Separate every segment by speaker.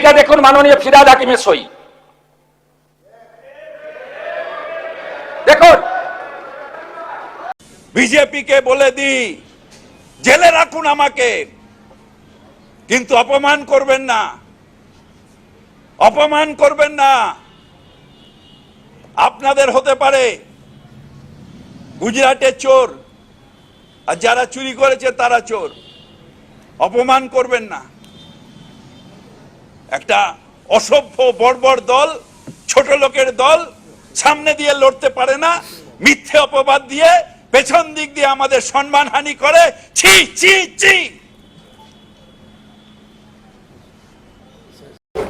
Speaker 1: এইটা দেখুন মাননীয় ফিরহাদ হাকিমের সই। দেখুন,
Speaker 2: বিজেপিকে বলে দিই জেলে রাখুন আমাকে, কিন্তু অপমান করবেন না, অপমান করবেন না। আপনাদের হতে পারে গুজরাটের চোর, আর যারা চুরি করেছে তারা চোর। অপমান করবেন না। একটা অসভ্য বর্বর দল, ছোট লোকের দল, সামনে দিয়ে লড়তে পারে না, মিথ্যে অপবাদ দিয়ে পেছন দিক দিয়ে আমাদের সম্মানহানি করে। ছি ছি ছি।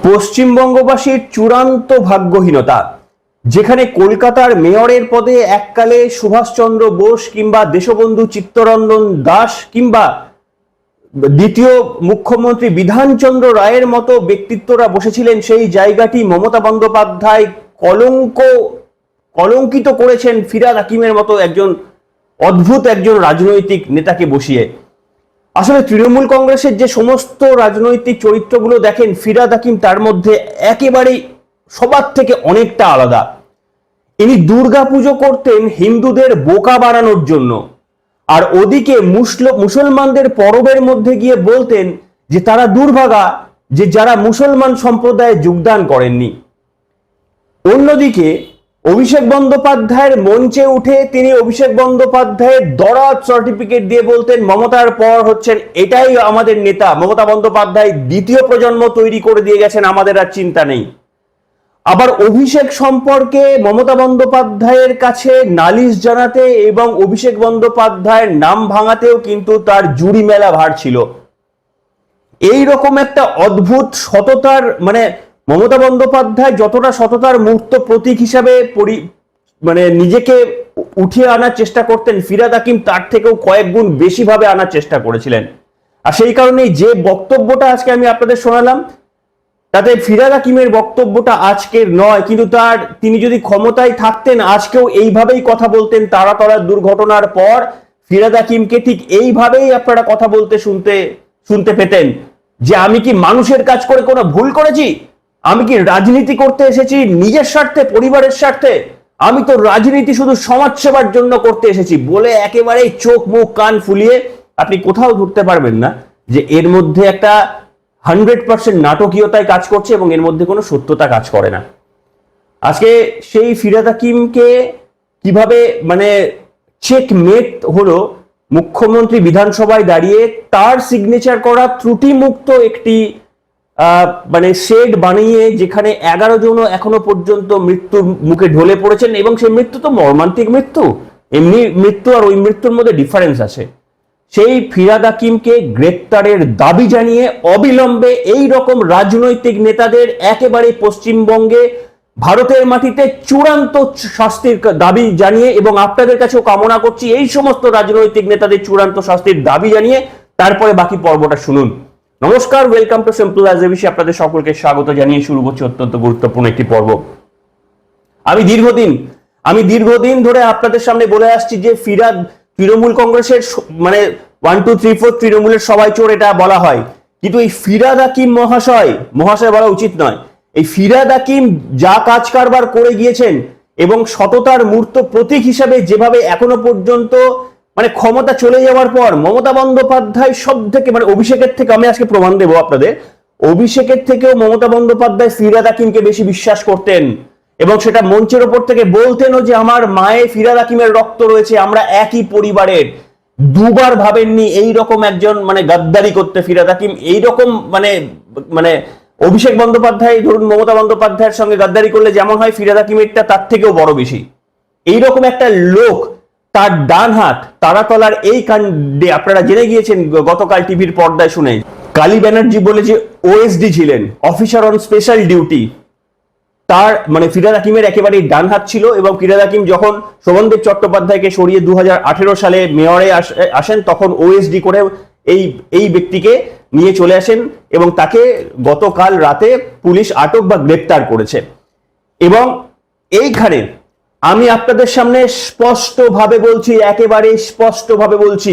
Speaker 3: পশ্চিমবঙ্গবাসীর চূড়ান্ত ভাগ্যহীনতা, যেখানে কলকাতার মেয়রের পদে এককালে সুভাষচন্দ্র বোস কিংবা দেশবন্ধু চিত্তরঞ্জন দাস কিংবা দ্বিতীয় মুখ্যমন্ত্রী বিধানচন্দ্র রায়ের মতো ব্যক্তিত্বরা বসেছিলেন, সেই জায়গাটি মমতা বন্দ্যোপাধ্যায় কলঙ্কিত করেছেন ফিরহাদ হাকিমের মতো একজন অদ্ভুত একজন রাজনৈতিক নেতাকে বসিয়ে। আসলে তৃণমূল কংগ্রেসের যে সমস্ত রাজনৈতিক চরিত্রগুলো দেখেন, ফিরহাদ হাকিম তার মধ্যে একেবারেই সবার থেকে অনেকটা আলাদা। ইনি দুর্গাপুজো করতেন হিন্দুদের বোকা বানানোর জন্য, আর ওদিকে মুসলমানদের পরবের মধ্যে গিয়ে বলতেন যে তারা দুর্ভাগা, যে যারা মুসলমান সম্প্রদায়ে যোগদান করেননি। অন্যদিকে অভিষেক বন্দ্যোপাধ্যায়ের মঞ্চে উঠে তিনি অভিষেক বন্দ্যোপাধ্যায়ের দরাজ সার্টিফিকেট দিয়ে বলতেন মমতার পর হচ্ছেন এটাই আমাদের নেতা, মমতা বন্দ্যোপাধ্যায় দ্বিতীয় প্রজন্ম তৈরি করে দিয়ে গেছেন, আমাদের আর চিন্তা নেই। আবার অভিষেক সম্পর্কে মমতা বন্দ্যোপাধ্যায়ের কাছে নালিশ জানাতে এবং অভিষেক বন্দ্যোপাধ্যায়ের নাম ভাঙাতেও কিন্তু তার জুড়ি মেলা ভার ছিল। এই রকম একটা অদ্ভুত সততার, মানে মমতা বন্দ্যোপাধ্যায় যতটা সততার মূর্ত প্রতীক হিসাবে নিজেকে উঠিয়ে আনার চেষ্টা করতেন, ফিরহাদ হাকিম তার থেকেও কয়েক গুণ বেশি ভাবে আনার চেষ্টা করেছিলেন। আর সেই কারণেই যে বক্তব্যটা আজকে আমি আপনাদের শোনালাম, তাতে ফিরহাদ হাকিমের বক্তব্যটা আজকের নয়, কিন্তু তিনি যদি ক্ষমতায় থাকতেন আজকেও এইভাবেই কথা বলতেন। তারাতলার দুর্ঘটনার পর ফিরহাদ হাকিমকে ঠিক এইভাবেই আপনারা কথা বলতে শুনতে পেতেন যে আমি কি মানুষের কাজ করে কোনো ভুল করেছি, আমি কি রাজনীতি করতে এসেছি নিজের স্বার্থে, পরিবারের স্বার্থে, আমি তো রাজনীতি শুধু সমাজ সেবার জন্য করতে এসেছি বলে একেবারেই চোখ মুখ কান ফুলিয়ে আপনি কোথাও ধরতে পারবেন না যে এর মধ্যে একটা 100% নাটকীয়তায় কাজ করছে এবং এর মধ্যে কোনো সত্যতা কাজ করে না। আজকে সেই ফিরহাদ হাকিমকে কিভাবে চেকমেট হলো, মুখ্যমন্ত্রী বিধানসভায় দাঁড়িয়ে তার সিগনেচার করা ত্রুটিমুক্ত একটি শেড বানিয়ে, যেখানে 11 জনও এখনো পর্যন্ত মৃত্যুর মুখে ঢলে পড়েছেন, এবং সেই মৃত্যু তো মর্মান্তিক মৃত্যু, এমনি মৃত্যু আর ওই মৃত্যুর মধ্যে ডিফারেন্স আছে। সেই ফিরহাদ হাকিমকে গ্রেপ্তারের দাবি জানিয়ে অবিলম্বে এই রকম রাজনৈতিক নেতাদের একেবারে পশ্চিমবঙ্গে ভারতের মাটিতে চূড়ান্ত শাস্তির দাবি জানিয়ে, এবং আপনাদের কাছেও কামনা করছি এই সমস্ত রাজনৈতিক নেতাদের চূড়ান্ত শাস্তির দাবি জানিয়ে তারপরে বাকি পর্বটা শুনুন। নমস্কার, welcome to simple as a বিষয়, আপনাদের সকলকে স্বাগত জানিয়ে শুরু করছি অত্যন্ত গুরুত্বপূর্ণ একটি পর্ব। আমি দীর্ঘদিন ধরে আপনাদের সামনে বলে আসছি যে তৃণমূল কংগ্রেসের 1 2 3 4 তৃণমূলের সবাই চোর, এটা বলা হয়, কিন্তু এই ফিরহাদ হাকিম মহাশয় বলা উচিত নয়। এই ফিরহাদ হাকিম যা কাজ কারবার করে গিয়েছেন এবং সততার মূর্ত প্রতীক হিসাবে যেভাবে এখনো পর্যন্ত ক্ষমতা চলে যাওয়ার পর মমতা বন্দ্যোপাধ্যায় সব থেকে অভিষেকের থেকে, আমি আজকে প্রমাণ দেবো আপনাদের, অভিষেকের থেকেও মমতা বন্দ্যোপাধ্যায় ফিরহাদ হাকিমকে বেশি বিশ্বাস করতেন, এবং সেটা মঞ্চের ওপর থেকে বলতেনও যে আমার মায়ে ফিরহাদ হাকিমের রক্ত রয়েছে, আমরা একই পরিবারের। দুবার ভাবেননি এইরকম একজন গাদ্দারি করতে ফিরহাদ হাকিম। এইরকম অভিষেক বন্দ্যোপাধ্যায় ধরুন মমতা বন্দ্যোপাধ্যায়ের সঙ্গে গাদ্দারি করলে যেমন হয়, ফিরহাদ হাকিমেরটা তার থেকেও বড় বেশি। এইরকম একটা লোক, তার ডান হাত তারাতলার এই কাণ্ডে আপনারা জেনে গিয়েছেন গতকাল টিভির পর্দায় শুনে, কালী ব্যানার্জি বলে যে ওএসডি ছিলেন, অফিসার অন স্পেশাল ডিউটি, তার ফিরহাদ হাকিমের একেবারে ডান হাত ছিল। এবং ফিরহাদ হাকিম যখন শোভনদেব চট্টোপাধ্যায়কে সরিয়ে 2018 সালে মেয়রে আসেন, তখন ওএসডি করে এই ব্যক্তিকে নিয়ে চলে আসেন, এবং তাকে গতকাল রাতে পুলিশ আটক বা গ্রেপ্তার করেছে। এবং এইখানে আমি আপনাদের সামনে স্পষ্টভাবে বলছি, একেবারে স্পষ্টভাবে বলছি,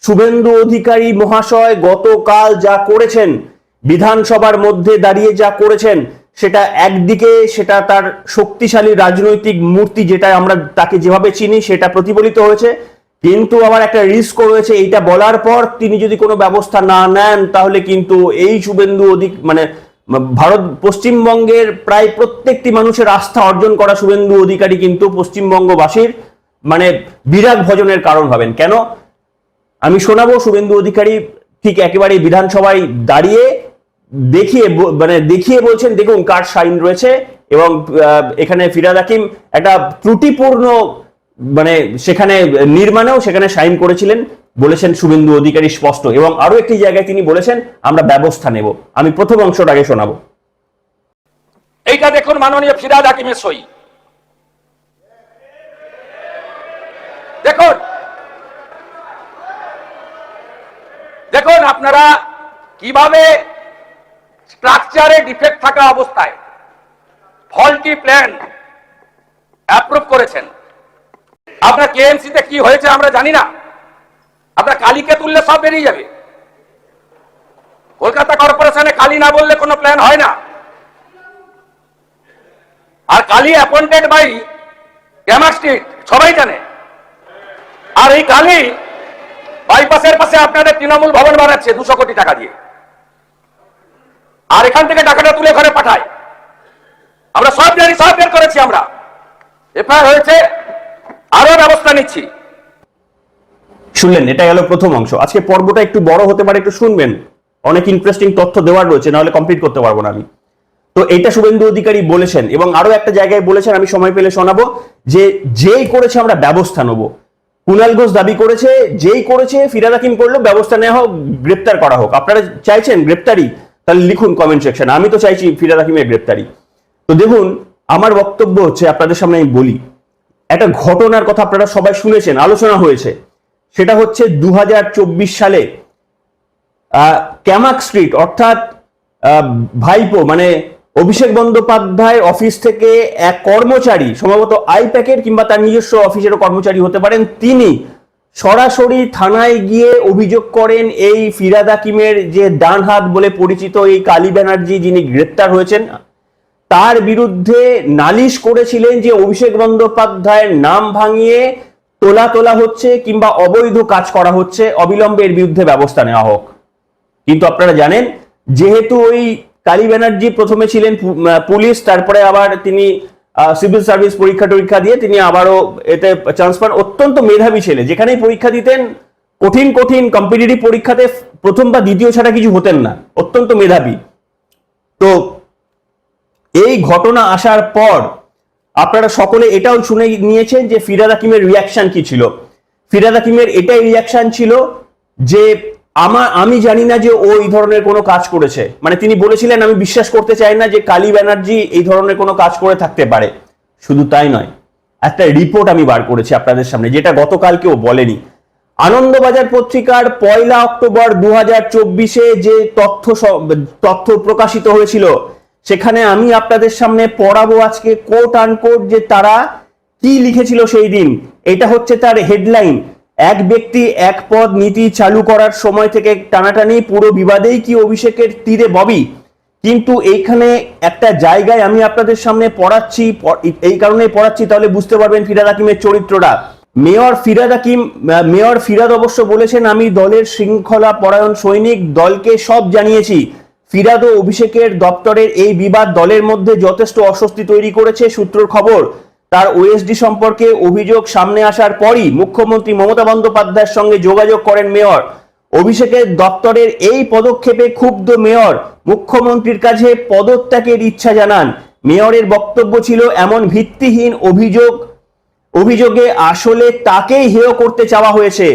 Speaker 3: শুভেন্দু অধিকারী মহাশয় গতকাল যা করেছেন, বিধানসভার মধ্যে দাঁড়িয়ে যা করেছেন সেটা একদিকে সেটা তার শক্তিশালী রাজনৈতিক মূর্তি, যেটা আমরা তাকে যেভাবে চিনি সেটা প্রতিফলিত হয়েছে, কিন্তু আবার একটা রিস্ক রয়েছে। এইটা বলার পর তিনি যদি কোনো ব্যবস্থা না নেন তাহলে কিন্তু এই শুভেন্দু মানে পশ্চিমবঙ্গের প্রায় প্রত্যেকটি মানুষের আস্থা অর্জন করা শুভেন্দু অধিকারী কিন্তু পশ্চিমবঙ্গবাসীর মানে বিরাগ ভজনের কারণ হবেন। কেন? আমি শোনাবো শুভেন্দু অধিকারী ঠিক একেবারে বিধানসভায় দাঁড়িয়ে দেখিয়ে বলছেন দেখুন কার সাইন রয়েছে, এবং এখানে ফিরহাদ হাকিম একটা ত্রুটিপূর্ণ সেখানে নির্মাণেও সেখানে সাইন করেছিলেন বলেছেন শুভেন্দু অধিকারী স্পষ্ট। এবং আরো একটি জায়গায় তিনি বলেছেন আমরা ব্যবস্থা নেব। আমি প্রথম অংশটা আগে শোনাবো।
Speaker 1: এইটা দেখুন মাননীয় ফিরহাদ হাকিমের সই। দেখুন দেখুন আপনারা কিভাবে স্ট্রাকচারে ডিফেক্ট থাকা অবস্থায় ফল্টি প্ল্যান অ্যাপ্রুভ করেছেন। আপনার কেএমসিতে কি হয়েছে আমরা জানি না, আপনার কালীকে তুললে সব বেরিয়ে যাবে। কলকাতা কর্পোরেশনে কালী না বললে কোনো প্ল্যান হয় না। আর কালী অ্যাপয়েন্টেড বাই গ্যামার স্ট্রিট সবাই জানে। আর এই কালী বাইপাসের পাশে আপনাদের তৃণমূল ভবন বানাচ্ছে 200 কোটি টাকা দিয়ে, আর এখান থেকে টাকাটা তুলে ঘরে পাঠায়। আমরা সব জানি, সব বের করেছি আমরা, এফআইআর হয়েছে, আরো ব্যবস্থা নিচ্ছি।
Speaker 3: শুনলেন, এটা গেল প্রথম অংশ। আজকে পর্বটা একটু বড় হতে পারে, একটু শুনবেন, অনেক ইন্টারেস্টিং তথ্য দেওয়ার রয়েছে, নাহলে কমপ্লিট করতে পারবো না আমি। তো এটা শুভেন্দু অধিকারী বলেছেন, এবং আরো একটা জায়গায় বলেছেন, আমি সময় পেলে শোনাবো, যে যেই করেছে আমরা ব্যবস্থা নেব। কুণাল ঘোষ দাবি করেছে যেই করেছে ফিরহাদ হাকিম করলো ব্যবস্থা নেওয়া হোক, গ্রেপ্তার করা হোক। আপনারা চাইছেন গ্রেপ্তারি? তাহলে লিখুন কমেন্ট সেকশনে, আমি তো চাইছি ফিরহাদ হাকিমের গ্রেপ্তারি। তো দেখুন, আমার বক্তব্য হচ্ছে, আপনাদের সামনে আমি বলি, একটা ঘটনার কথা আপনারা সবাই শুনেছেন, আলোচনা হয়েছে। সেটা হচ্ছে 2024 সালে ক্যামাক স্ট্রিট, অর্থাৎ ভাইপো মানে অভিষেক বন্দ্যোপাধ্যায়ের অফিস থেকে এক কর্মচারী, সম্ভবত আইপ্যাকের কিংবা তার নিজস্ব অফিসেরও কর্মচারী হতে পারেন, তিনি সরাসরি থানায় গিয়ে অভিযোগ করেন এই ফিরহাদ হাকিমের যে ডান হাত বলে পরিচিত এই কালী ব্যানার্জি, যিনি গ্রেপ্তার হয়েছেন, তার বিরুদ্ধে নালিশ করেছিলেন যে অভিষেক বন্দ্যোপাধ্যায়ের নাম ভাঙিয়ে তোলা হচ্ছে কিংবা অবৈধ কাজ করা হচ্ছে, অবিলম্বে এর বিরুদ্ধে ব্যবস্থা নেওয়া হোক। কিন্তু আপনারা জানেন, যেহেতু ওই কালী ব্যানার্জি প্রথমে ছিলেন পুলিশ, তারপরে আবার তিনি সিভিল সার্ভিস পরীক্ষা দিয়ে তিনি আবারও এতে চান্স পান। অত্যন্ত মেধাবী ছেলে, যেখানেই পরীক্ষা দিতেন কঠিন কম্পিটিটিভ পরীক্ষাতে প্রথম বা দ্বিতীয় ছাড়া কিছু হতেন না, অত্যন্ত মেধাবী। তো এই ঘটনা আসার পর আপনারা সকলে এটাও শুনে নিয়েছেন যে ফিরহাদ হাকিমের রিয়াকশন কি ছিল। ফিরহাদ হাকিমের এটাই রিয়াকশন ছিল যে আমি জানি না যে ও এই ধরনের কোনো কাজ করেছে। মানে তিনি বলেছিলেন, আমি বিশ্বাস করতে চাই না যে কালী ব্যানার্জি এই ধরনের কোনো কাজ করে থাকতে পারে। শুধু তাই নয়, একটা রিপোর্ট আমি বার করেছি আপনাদের সামনে, যেটা গতকাল কেউ বলেনি। আনন্দবাজার পত্রিকার 1 অক্টোবর 2024 যে তথ্য প্রকাশিত হয়েছিল, সেখানে আমি আপনাদের সামনে পড়াবো আজকে কোট আনকোট যে তারা কি লিখেছিল সেই দিন। এটা হচ্ছে তার হেডলাইন, এক ব্যক্তি এক পদ নীতি চালু করার সময় থেকে টানাটানি, পুরো বিবাদেই কি অভিষেকের তীরে ববি। কিন্তু এইখানে একটা জায়গায় আমি আপনাদের সামনে পড়াচ্ছি, এই কারণে পড়াচ্ছি, তাহলে বুঝতে পারবেন ফিরহাদ হাকিমের চরিত্রটা। মেয়র ফিরহাদ অবশ্য বলেছেন, আমি দলের শৃঙ্খলা পরায়ণ সৈনিক, দলকে সব জানিয়েছি। ফিরহাদ ও অভিষেকের দপ্তরের এই বিবাদ দলের মধ্যে যথেষ্ট অস্বস্তি তৈরি করেছে। সূত্রের খবর, তার ওএসডি সম্পর্কে অভিযোগ সামনে আসার পরই মুখ্যমন্ত্রী মমতা বন্দ্যোপাধ্যায়ের সঙ্গে যোগাযোগ করেন মেয়র। অভিষেকের দপ্তরের এই পদক্ষেপে ক্ষুব্ধ মেয়র মুখ্যমন্ত্রীর কাছে পদত্যাগের ইচ্ছা জানান। মেয়রের বক্তব্য ছিল, এমন ভিত্তিহীন অভিযোগে আসলে তাকেই হেয় করতে চাওয়া হয়েছে।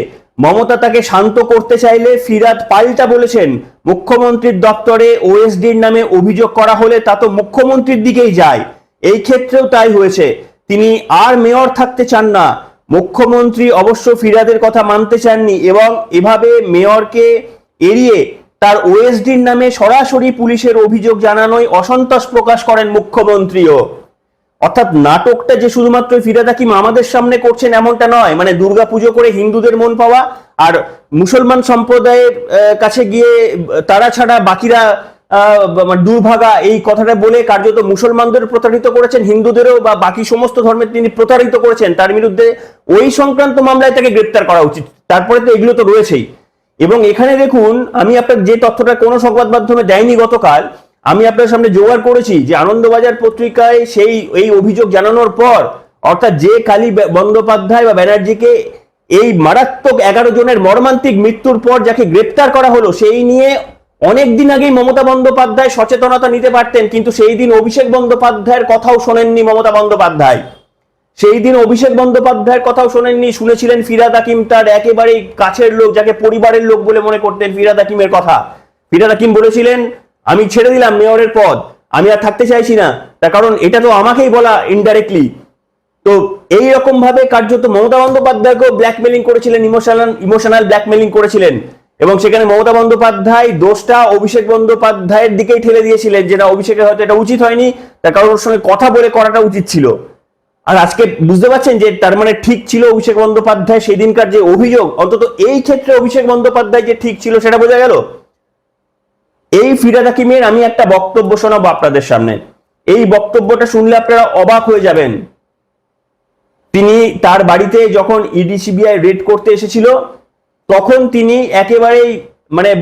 Speaker 3: মমতা তাকে শান্ত করতে চাইলে ফিরহাদ পাল্টা বলেছেন, মুখ্যমন্ত্রীর দপ্তরে ওএসডির নামে অভিযোগ করা হলে তা তো মুখ্যমন্ত্রীর দিকেই যায়। এই ক্ষেত্রেও তাই হয়েছে। তিনি আর মেয়র থাকতে চান না। মুখ্যমন্ত্রী অবশ্য ফিরহাদের কথা মানতে চাননি এবং এভাবে মেয়রকে এড়িয়ে তার ওএসডির নামে সরাসরি পুলিশের অভিযোগ জানানোয় অসন্তোষ প্রকাশ করেন মুখ্যমন্ত্রীও। অর্থাৎ নাটকটা যে শুধুমাত্র ফিরহাদ হাকিম আমাদের সামনে করছেন এমনটা নয়। মানে দুর্গাপুজো করে হিন্দুদের মন পাওয়া আর মুসলমান সম্প্রদায়ের কাছে গিয়ে তারা ছাড়া বাকিরা দুর্ভাগা এই কথাটা বলে কার্যত মুসলমানদের প্রতারিত করেছেন, হিন্দুদেরও বা বাকি সমস্ত ধর্মের তিনি প্রতারিত করেছেন, তার বিরুদ্ধে ওই সংক্রান্ত মামলায় তাকে গ্রেপ্তার করা উচিত। তারপরে তো এগুলো তো রয়েছেই। এবং এখানে দেখুন, আমি আপনার যে তথ্যটা কোনো সংবাদ মাধ্যমে দেয়নি গতকাল, আমি আপনার সামনে জোগাড় করেছি যে আনন্দবাজার পত্রিকায় এই অভিযোগ জানানোর পর, অর্থাৎ যে কালী বন্দ্যোপাধ্যায় বা ব্যানার্জিকে এই মারাত্মক 11 জনের মর্মান্তিক মৃত্যুর পর যাকে গ্রেপ্তার করা হলো, সেই নিয়ে অনেকদিন আগেই মমতা বন্দ্যোপাধ্যায় সচেতনতা নিতে পারতেন, কিন্তু সেই দিন অভিষেক বন্দ্যোপাধ্যায়ের কথাও শোনেননি মমতা বন্দ্যোপাধ্যায়। সেই দিন অভিষেক বন্দ্যোপাধ্যায়ের কথাও শোনেননি, শুনেছিলেন ফিরহাদ হাকিম, তার একেবারেই কাছের লোক, যাকে পরিবারের লোক বলে মনে করতেন, ফিরহাদ হাকিমের কথা। ফিরহাদ হাকিম বলেছিলেন, আমি ছেড়ে দিলাম মেয়রের পদ, আমি আর থাকতে চাইছি না, তার কারণ এটা তো আমাকেই বলা ইনডাইরেক্টলি। তো এই রকম ভাবে কার্যত মমতা বন্দ্যোপাধ্যায়কেও ব্ল্যাকমেলিং করেছিলেন, ইমোশনাল ব্ল্যাকমেলিং করেছিলেন, এবং সেখানে মমতা বন্দ্যোপাধ্যায় দোষটা অভিষেক বন্দ্যোপাধ্যায়ের দিকেই ঠেলে দিয়েছিলেন, যেটা অভিষেকের হয়তো এটা উচিত হয়নি, তার কারোর সঙ্গে কথা বলে করাটা উচিত ছিল। আর আজকে বুঝতে পারছেন যে তার মানে ঠিক ছিল অভিষেক বন্দ্যোপাধ্যায়, সেদিনকার যে অভিযোগ, অন্তত এই ক্ষেত্রে অভিষেক বন্দ্যোপাধ্যায় যে ঠিক ছিল সেটা বোঝা গেল। এই ফিরহাদ হাকিমের আমি একটা বক্তব্য শোনাবো আপনাদের সামনে, এই বক্তব্যটা শুনলে আপনারা অবাক হয়ে যাবেন। তিনি তার বাড়িতে যখন ইডি সিবিআই রেড করতে এসেছিল, তখন তিনি একেবারেই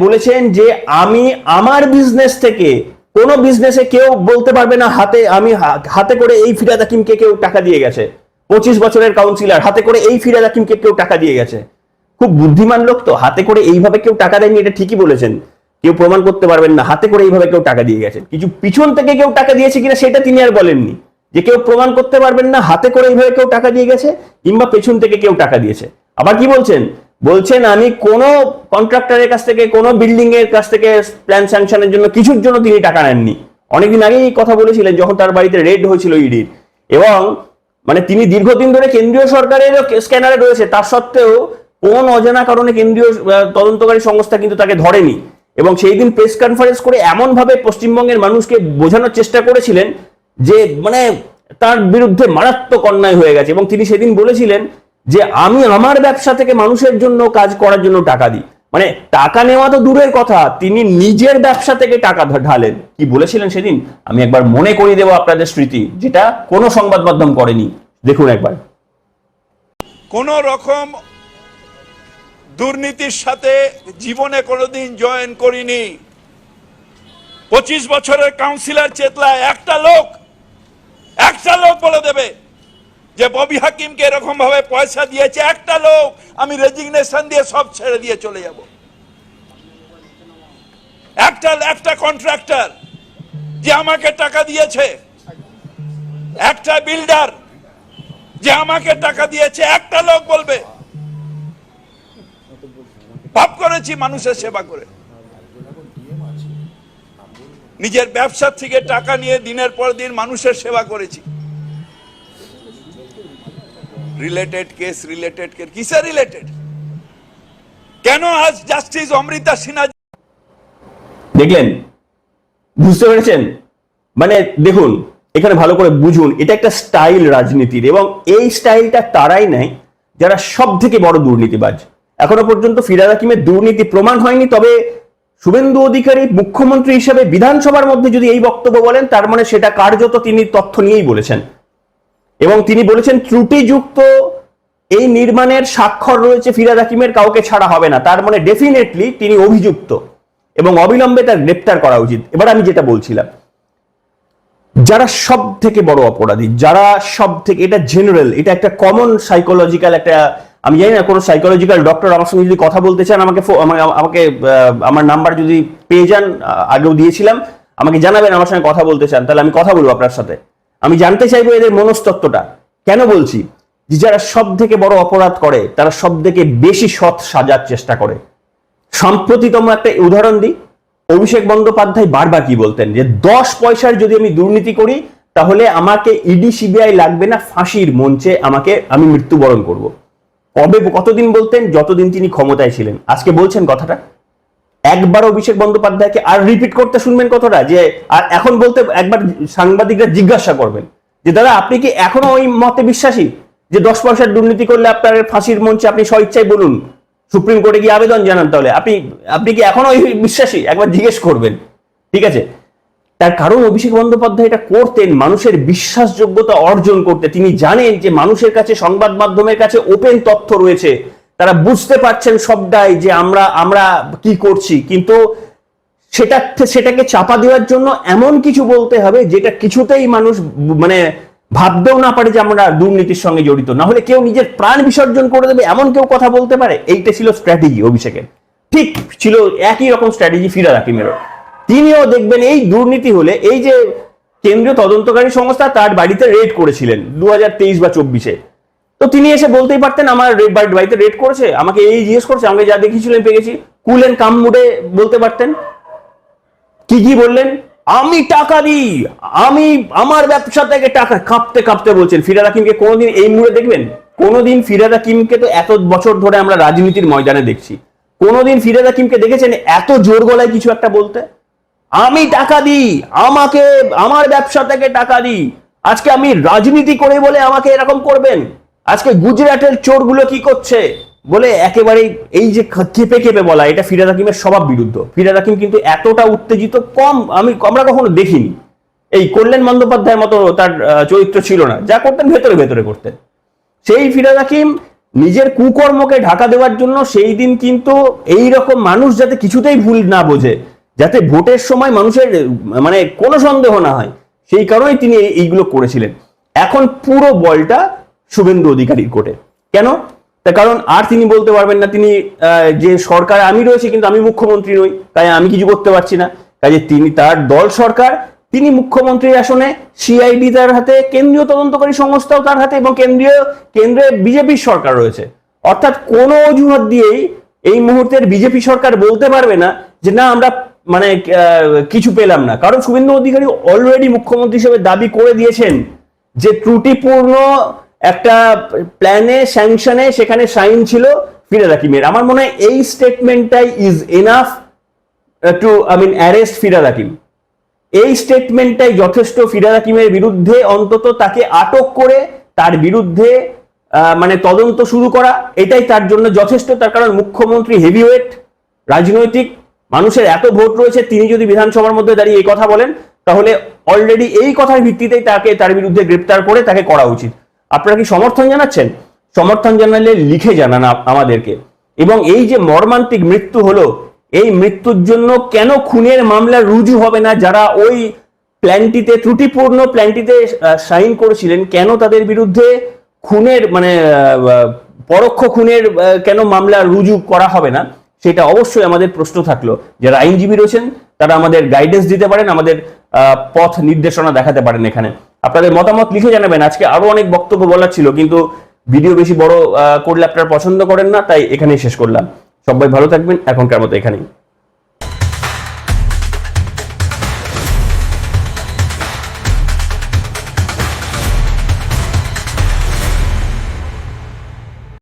Speaker 3: বলেছেন যে আমি আমার বিজনেস থেকে, কোনো বিজনেসে কেউ বলতে পারবে না হাতে করে এই ফিরহাদ হাকিমকে কেউ টাকা দিয়ে গেছে, 25 বছরের কাউন্সিলর, হাতে করে এই ফিরহাদ হাকিমকে কেউ টাকা দিয়ে গেছে। খুব বুদ্ধিমান লোক তো, হাতে করে এইভাবে কেউ টাকা দেয়নি, এটা ঠিকই বলেছেন, কেউ প্রমাণ করতে পারবেন না হাতে করে এইভাবে কেউ টাকা দিয়ে গেছে। কিছু পিছন থেকে কেউ টাকা দিয়েছে কিনা সেটা তিনি আর বলেননি, যে কেউ প্রমাণ করতে পারবেন না হাতে করে এইভাবে কেউ টাকা দিয়ে গেছে কিংবা পেছন থেকে কেউ টাকা দিয়েছে। আবার কি বলছেন আমি কোন কন্ট্রাক্টরের কাছ থেকে, কোন বিল্ডিং এর কাছ থেকে প্ল্যান স্যাংশনের জন্য কিছুর জন্য তিনি টাকা নেননি। অনেকদিন আগেই এই কথা বলেছিলেন যখন তার বাড়িতে রেড হয়েছিল ইডির, এবং তিনি দীর্ঘদিন ধরে কেন্দ্রীয় সরকারের স্ক্যানারে রয়েছে, তার সত্ত্বেও কোন অজানা কারণে কেন্দ্রীয় তদন্তকারী সংস্থা কিন্তু তাকে ধরেনি। এবং সেই দিন প্রেস কনফারেন্স করে এমন ভাবে পশ্চিমবঙ্গের মানুষকে বোঝানোর চেষ্টা করেছিলেন যে তার বিরুদ্ধে মারাত্মক অন্যায় হয়ে গেছে, এবং তিনি সেদিন বলেছিলেন যে আমি আমার ব্যবসা থেকে মানুষের জন্য কাজ করার জন্য টাকা দিই। টাকা নেওয়া তো দূরের কথা, তিনি নিজের ব্যবসা থেকে টাকা ঢালেন। কি বলেছিলেন সেদিন আমি একবার মনে করিয়ে দেব আপনাদের স্মৃতি, যেটা কোনো সংবাদ মাধ্যম করেনি, দেখুন একবার।
Speaker 2: কোন রকম দুর্নীতির সাথে জীবনে কোনোদিন জয়েন করিনি। 25 বছরের কাউন্সিলর চেতলায় একটা লোক বলে দেবে যে ববি হাকিমকে এরকম ভাবে পয়সা দিয়েছে, একটা লোক, আমি রেজিগনেশন দিয়ে সব ছেড়ে দিয়ে চলে যাব। একটা কন্ট্রাক্টর যে আমাকে টাকা দিয়েছে, একটা বিল্ডার যে আমাকে টাকা দিয়েছে, একটা লোক বলবে। পাপ করেছি মানুষের সেবা করে, নিজের ব্যবসা থেকে টাকা নিয়ে দিনের পর দিন মানুষের সেবা করেছি। রিলেটেড কেস কিসে রিলেটেড? কেন আজ জাস্টিস অমৃতা সিনহা?
Speaker 3: দেখলেন, বুঝতে পেরেছেন? দেখুন, এখানে ভালো করে বুঝুন, এটা একটা স্টাইল রাজনীতির, এবং এই স্টাইলটা তারাই নেয় যারা সব থেকে বড় দুর্নীতিবাজ। এখনো পর্যন্ত ফিরহাদ হাকিমের দুর্নীতি প্রমাণ হয়নি, তবে শুভেন্দু অধিকারী মুখ্যমন্ত্রী হিসেবে বিধানসভার মধ্যে যদি এই বক্তব্য বলেন, তার সেটা কার্যত তিনি তথ্য নিয়েই বলেছেন, এবং তিনি বলেছেন ত্রুটিযুক্ত এই নির্মাণের স্বাক্ষর রয়েছে ফিরহাদ হাকিমের, কাউকে ছাড়া হবে না। তার ডেফিনেটলি তিনি অভিযুক্ত এবং অবিলম্বে তার গ্রেপ্তার করা উচিত। এবার আমি যেটা বলছিলাম, যারা সব থেকে বড় অপরাধী, যারা সব থেকে, এটা জেনারেল, এটা একটা কমন সাইকোলজিক্যাল একটা, আমি জানি না কোনো সাইকোলজিক্যাল ডক্টর আমার সঙ্গে যদি কথা বলতে চান, আমাকে আমার নাম্বার যদি পেয়ে যান, আগেও দিয়েছিলাম, আমাকে জানাবেন আমার সঙ্গে কথা বলতে চান, তাহলে আমি কথা বলবো আপনার সাথে। আমি জানতে চাইবো এদের মনস্তত্ত্বটা। কেন বলছি যে যারা সব থেকে বড় অপরাধ করে তারা সব থেকে বেশি সৎ সাজার চেষ্টা করে। সাম্প্রতিকতম একটা উদাহরণ দিই, অভিষেক বন্দ্যোপাধ্যায় বারবার কি বলতেন যে 10 পয়সার যদি আমি দুর্নীতি করি তাহলে আমাকে ইডি সিবিআই লাগবে না, ফাঁসির মঞ্চে আমি মৃত্যুবরণ করব। কতদিন বলতেন? যতদিন তিনি ক্ষমতায় ছিলেন। আজকে বলছেন কথাটা, একবার অভিষেক বন্দ্যোপাধ্যায়কে আর রিপিট করতে শুনবেন কথাটা, যে আর এখন বলতে একবার সাংবাদিকরা জিজ্ঞাসা করবেন যে দাদা আপনি কি এখনো ওই মতে বিশ্বাসী যে 10 পয়সার দুর্নীতি করলে আপনার ফাঁসির মঞ্চে আপনি স্বইচ্ছায় বলুন, সুপ্রিম কোর্টে গিয়ে আবেদন জানান, তাহলে আপনি কি এখনো ওই বিশ্বাসী? একবার জিজ্ঞেস করবেন। ঠিক আছে, তার কারণ অভিষেক বন্দ্যোপাধ্যায় এটা করতেন মানুষের বিশ্বাসযোগ্যতা অর্জন করতে। তিনি জানেন যে মানুষের কাছে, সংবাদ মাধ্যমের কাছে ওপেন তথ্য রয়েছে, তারা বুঝতে পারছেন সবটাই যে আমরা কি করছি, কিন্তু সেটাকে চাপা দেওয়ার জন্য এমন কিছু বলতে হবে যেটা কিছুতেই মানুষ মানে ভাবতেও না পারে যে আমরা দুর্নীতির সঙ্গে জড়িত, না হলে কেউ নিজের প্রাণ বিসর্জন করে দেবে এমন কেউ কথা বলতে পারে। এইটা ছিল স্ট্র্যাটেজি অভিষেকের, ঠিক ছিল একই রকম স্ট্র্যাটেজি ফিরহাদ হাকিমেরও। তিনিও দেখবেন এই দুর্নীতি হলে, এই যে কেন্দ্রীয় তদন্তকারী সংস্থা তার বাড়িতে রেড করেছিলেন 2023 বা 24-এ, তো তিনি এসে বলতেই পারতেন আমার বাড়িতে রেড করেছে, আমাকে এই জিজ্ঞেস করছে, আমাকে যা দেখিয়েছিলেন পেয়ে গেছি, কুল এন্ড কাম মুডে বলতে পারতেন। কি বললেন, আমি টাকা দিই, আমি আমার ব্যবসা থেকে টাকা, কাঁপতে কাঁপতে বলছেন। ফিরহাদ হাকিমকে কোনোদিন এই মুডে দেখবেন? কোনোদিন ফিরহাদ হাকিমকে তো এত বছর ধরে আমরা রাজনীতির ময়দানে দেখছি, কোনোদিন ফিরহাদ হাকিমকে দেখেছেন এত জোর গলায় কিছু একটা বলতে? আমি টাকা দিই, আমাকে আমার ব্যবসা থেকে টাকা দিই, আজকে আমি রাজনীতি করে বলে আমাকে এরকম করবেন, আজকে গুজরাটের চোরগুলো কি করছে বলে একেবারে এই যে কেঁপে কেঁপে বলা, এটা ফিরহাদ হাকিমের স্বভাব বিরুদ্ধ। ফিরহাদ হাকিম কিন্তু এতটা উত্তেজিত আমরা কখনো দেখিনি। এই কল্যাণ বন্দ্যোপাধ্যায়ের মতো তার চরিত্র ছিল না, যা করতেন ভেতরে ভেতরে করতেন। সেই ফিরহাদ হাকিম নিজের কুকর্মকে ঢাকা দেওয়ার জন্য সেই দিন কিন্তু এই রকম মানুষ যাতে কিছুতেই ভুল না বোঝে, যাতে ভোটের সময় মানুষের মানে কোনো সন্দেহ না হয়, সেই কারণেই তিনি এইগুলো করেছিলেন। এখন পুরো বলটা শুভেন্দু অধিকারীর কোর্টে। কেন? তার কারণ আর তিনি বলতে পারবেন না তিনি যে সরকার আমি রয়েছে কিন্তু আমি মুখ্যমন্ত্রী নই, তাই আমি কিছু করতে পারছি না। কাজে তিনি, তার দল সরকার, তিনি মুখ্যমন্ত্রীর আসনে, সিআইডি তার হাতে, কেন্দ্রীয় তদন্তকারী সংস্থাও তার হাতে, এবং কেন্দ্রে বিজেপির সরকার রয়েছে। অর্থাৎ কোনো অজুহাত দিয়েই এই মুহূর্তের বিজেপি সরকার বলতে পারবে না যে না আমরা মানে কিছু পেলাম না, কারণ শুভেন্দু অধিকারী অলরেডি মুখ্যমন্ত্রী হিসেবে দাবি করে দিয়েছেন যে ত্রুটিপূর্ণ একটা প্ল্যানে, স্যাংশনে সেখানে সাইন ছিল ফিরহাদ হাকিমের। আমার মনে হয় এই স্টেটমেন্টটাই is enough to arrest Firhad Hakim. এই স্টেটমেন্টটাই যথেষ্ট ফিরহাদ হাকিমের বিরুদ্ধে, অন্তত তাকে আটক করে তার বিরুদ্ধে মানে তদন্ত শুরু করা, এটাই তার জন্য যথেষ্ট। তার কারণ মুখ্যমন্ত্রী হেভিওয়েট রাজনৈতিক, মানুষের এত ভোট রয়েছে, তিনি যদি বিধানসভার মধ্যে দাঁড়িয়ে এই কথা বলেন তাহলে অলরেডি এই কথার ভিত্তিতেই তার বিরুদ্ধে গ্রেপ্তার করে তাকে করা উচিত। আপনারা কি সমর্থন জানাচ্ছেন? সমর্থন জানালে লিখে জানান আমাদেরকে। এবং এই যে মর্মান্তিক মৃত্যু হলো, এই মৃত্যুর জন্য কেন খুনের মামলা রুজু হবে না? যারা ওই প্ল্যানটিতে, ত্রুটিপূর্ণ প্ল্যানটিতে সাইন করেছিলেন, কেন তাদের বিরুদ্ধে খুনের মানে পরোক্ষ খুনের কেন মামলা রুজু করা হবে না? সেটা অবশ্যই আমাদের প্রশ্ন থাকলো। যারা আইনজীবী রয়েছেন তারা আমাদের গাইডেন্স দিতে পারেন, আমাদের পথ নির্দেশনা দেখাতে পারেন। এখানে আপনাদের মতামত লিখে জানাবেন। আজকে আরো অনেক বক্তব্য বলার ছিল, কিন্তু ভিডিও বেশি বড় করলে আপনারা পছন্দ করেন না, তাই এখানেই শেষ করলাম। সবাই ভালো থাকবেন, এখনকার মতো এখানেই।